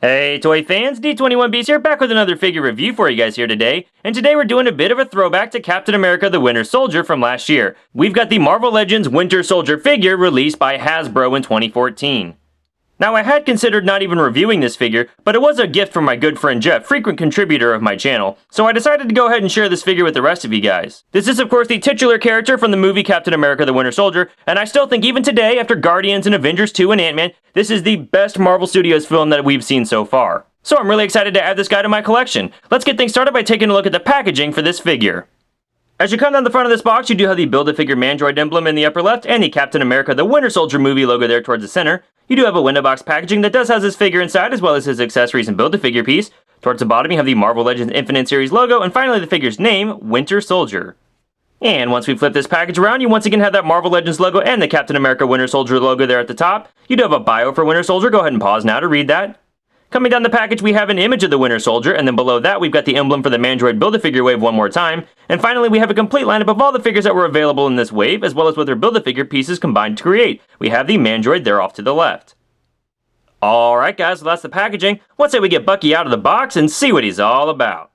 Hey toy fans, D21Bs here, back with another figure review for you guys here today, and today we're doing a bit of a throwback to Captain America the Winter Soldier from last year. We've got the Marvel Legends Winter Soldier figure released by Hasbro in 2014. Now I had considered not even reviewing this figure, but it was a gift from my good friend Jeff, frequent contributor of my channel, so I decided to go ahead and share this figure with the rest of you guys. This is of course the titular character from the movie Captain America the Winter Soldier, and I still think even today, after Guardians and Avengers 2 and Ant-Man, this is the best Marvel Studios film that we've seen so far. So I'm really excited to add this guy to my collection. Let's get things started by taking a look at the packaging for this figure. As you come down the front of this box, you do have the Build-A-Figure Mandroid emblem in the upper left and the Captain America the Winter Soldier movie logo there towards the center. You do have a window box packaging that does have his figure inside as well as his accessories and Build-A-Figure piece. Towards the bottom you have the Marvel Legends Infinite Series logo and finally the figure's name, Winter Soldier. And once we flip this package around, you once again have that Marvel Legends logo and the Captain America Winter Soldier logo there at the top. You do have a bio for Winter Soldier, go ahead and pause now to read that. Coming down the package, we have an image of the Winter Soldier, and then below that, we've got the emblem for the Mandroid Build-A-Figure wave one more time. And finally, we have a complete lineup of all the figures that were available in this wave, as well as what their Build-A-Figure pieces combined to create. We have the Mandroid there off to the left. Alright guys, so that's the packaging. Let's say we get Bucky out of the box and see what he's all about.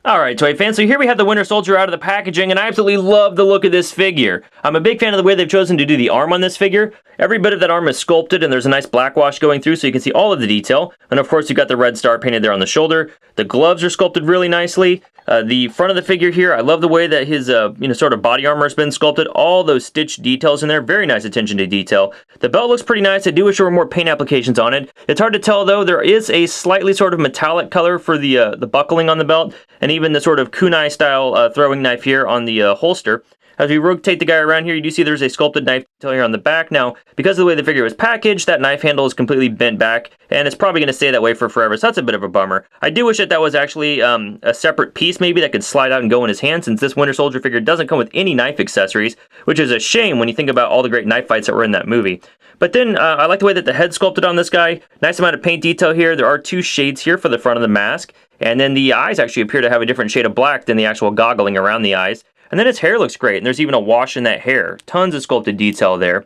Alright toy fans, so here we have the Winter Soldier out of the packaging, and I absolutely love the look of this figure. I'm a big fan of the way they've chosen to do the arm on this figure. Every bit of that arm is sculpted and there's a nice black wash going through so you can see all of the detail. And of course you've got the red star painted there on the shoulder. The gloves are sculpted really nicely. The front of the figure here, I love the way that his sort of body armor has been sculpted. All those stitched details in there, very nice attention to detail. The belt looks pretty nice. I do wish there were more paint applications on it. It's hard to tell though, there is a slightly sort of metallic color for the buckling on the belt, and even the sort of kunai style throwing knife here on the holster. As we rotate the guy around here, you do see there's a sculpted knife detail here on the back. Now, because of the way the figure was packaged, that knife handle is completely bent back, and it's probably going to stay that way for forever, so that's a bit of a bummer. I do wish that that was actually a separate piece maybe that could slide out and go in his hand, since this Winter Soldier figure doesn't come with any knife accessories, which is a shame when you think about all the great knife fights that were in that movie. But then, I like the way that the head's sculpted on this guy. Nice amount of paint detail here. There are two shades here for the front of the mask, and then the eyes actually appear to have a different shade of black than the actual goggling around the eyes. And then his hair looks great, and there's even a wash in that hair. Tons of sculpted detail there.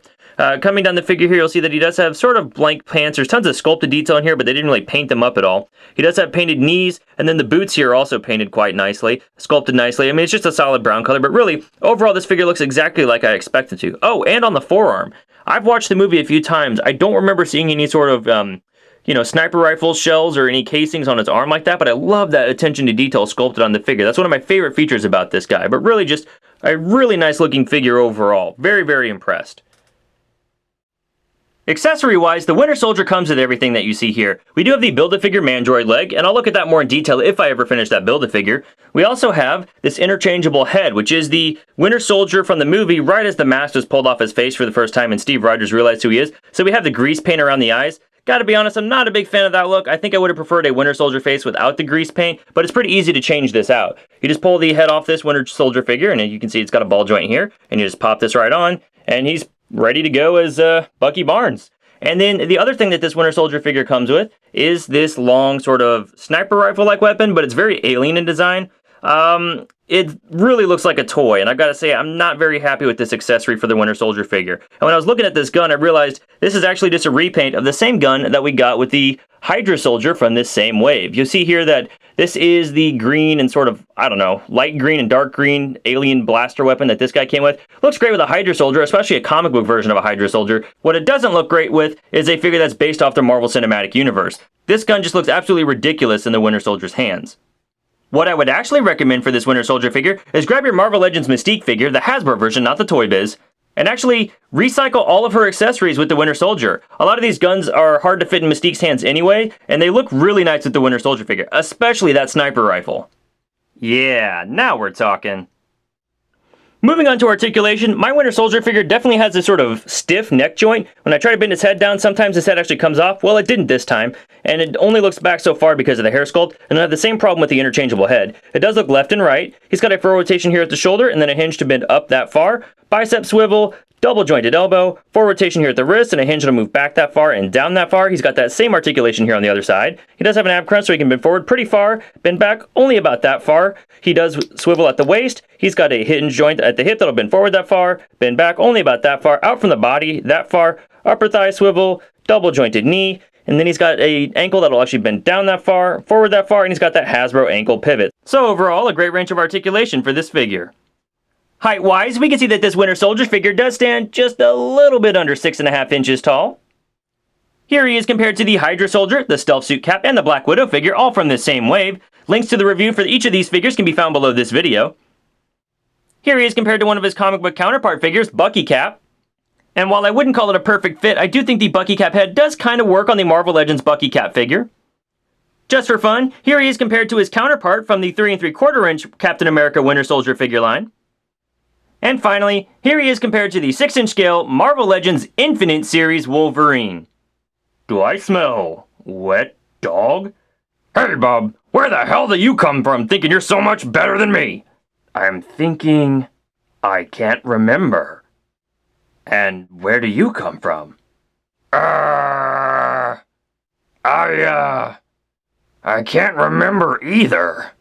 Coming down the figure here, you'll see that he does have sort of blank pants. There's tons of sculpted detail in here, but they didn't really paint them up at all. He does have painted knees, and then the boots here are also painted quite nicely, sculpted nicely. I mean, it's just a solid brown color, but really, overall, this figure looks exactly like I expected to. Oh, and on the forearm. I've watched the movie a few times. I don't remember seeing any sort of sniper rifle shells or any casings on his arm like that, but I love that attention to detail sculpted on the figure. That's one of my favorite features about this guy, but really just a really nice looking figure overall. Very, very impressed. Accessory-wise, the Winter Soldier comes with everything that you see here. We do have the Build-A-Figure Mandroid leg, and I'll look at that more in detail if I ever finish that Build-A-Figure. We also have this interchangeable head, which is the Winter Soldier from the movie right as the mask was pulled off his face for the first time and Steve Rogers realized who he is. So we have the grease paint around the eyes. Gotta be honest, I'm not a big fan of that look. I think I would have preferred a Winter Soldier face without the grease paint, but it's pretty easy to change this out. You just pull the head off this Winter Soldier figure, and you can see it's got a ball joint here, and you just pop this right on, and he's ready to go as Bucky Barnes. And then the other thing that this Winter Soldier figure comes with is this long sort of sniper rifle-like weapon, but it's very alien in design. It really looks like a toy, and I've got to say, I'm not very happy with this accessory for the Winter Soldier figure. And when I was looking at this gun, I realized this is actually just a repaint of the same gun that we got with the Hydra Soldier from this same wave. You'll see here that this is the green and sort of, I don't know, light green and dark green alien blaster weapon that this guy came with. Looks great with a Hydra Soldier, especially a comic book version of a Hydra Soldier. What it doesn't look great with is a figure that's based off the Marvel Cinematic Universe. This gun just looks absolutely ridiculous in the Winter Soldier's hands. What I would actually recommend for this Winter Soldier figure is grab your Marvel Legends Mystique figure, the Hasbro version, not the Toy Biz, and actually recycle all of her accessories with the Winter Soldier. A lot of these guns are hard to fit in Mystique's hands anyway, and they look really nice with the Winter Soldier figure, especially that sniper rifle. Yeah, now we're talking. Moving on to articulation, my Winter Soldier figure definitely has this sort of stiff neck joint. When I try to bend his head down, sometimes his head actually comes off. Well, it didn't this time, and it only looks back so far because of the hair sculpt, and I have the same problem with the interchangeable head. It does look left and right. He's got a forward rotation here at the shoulder, and then a hinge to bend up that far. Bicep swivel, double jointed elbow, forward rotation here at the wrist, and a hinge to move back that far and down that far. He's got that same articulation here on the other side. He does have an ab crunch, so he can bend forward pretty far, bend back only about that far. He does swivel at the waist. He's got a hinge joint at the hip that'll bend forward that far, bend back only about that far, out from the body that far, upper thigh swivel, double jointed knee. And then he's got a ankle that'll actually bend down that far, forward that far, and he's got that Hasbro ankle pivot. So overall, a great range of articulation for this figure. Height-wise, we can see that this Winter Soldier figure does stand just a little bit under 6.5 inches tall. Here he is compared to the Hydra Soldier, the Stealth Suit Cap, and the Black Widow figure, all from this same wave. Links to the review for each of these figures can be found below this video. Here he is compared to one of his comic book counterpart figures, Bucky Cap. And while I wouldn't call it a perfect fit, I do think the Bucky Cap head does kind of work on the Marvel Legends Bucky Cap figure. Just for fun, here he is compared to his counterpart from the 3 3/4 inch Captain America Winter Soldier figure line. And finally, here he is compared to the 6-inch scale Marvel Legends Infinite Series Wolverine. Do I smell wet dog? Hey, Bob, where the hell do you come from thinking you're so much better than me? I'm thinking I can't remember. And where do you come from? I can't remember either.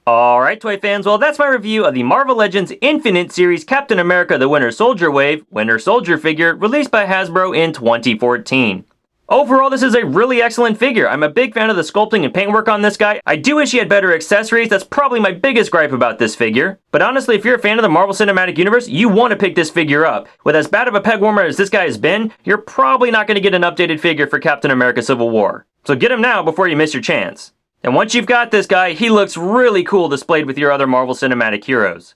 Alright, toy fans, well that's my review of the Marvel Legends Infinite Series Captain America the Winter Soldier Wave Winter Soldier figure released by Hasbro in 2014. Overall, this is a really excellent figure. I'm a big fan of the sculpting and paintwork on this guy. I do wish he had better accessories. That's probably my biggest gripe about this figure. But honestly, if you're a fan of the Marvel Cinematic Universe, you want to pick this figure up. With as bad of a peg warmer as this guy has been, you're probably not going to get an updated figure for Captain America Civil War. So get him now before you miss your chance. And once you've got this guy, he looks really cool displayed with your other Marvel Cinematic heroes.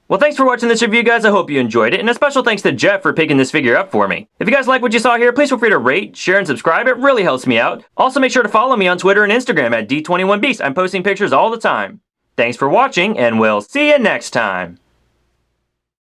Well, thanks for watching this review, guys. I hope you enjoyed it, and a special thanks to Jeff for picking this figure up for me. If you guys like what you saw here, please feel free to rate, share, and subscribe. It really helps me out. Also, make sure to follow me on Twitter and Instagram at D21Beast. I'm posting pictures all the time. Thanks for watching, and we'll see you next time.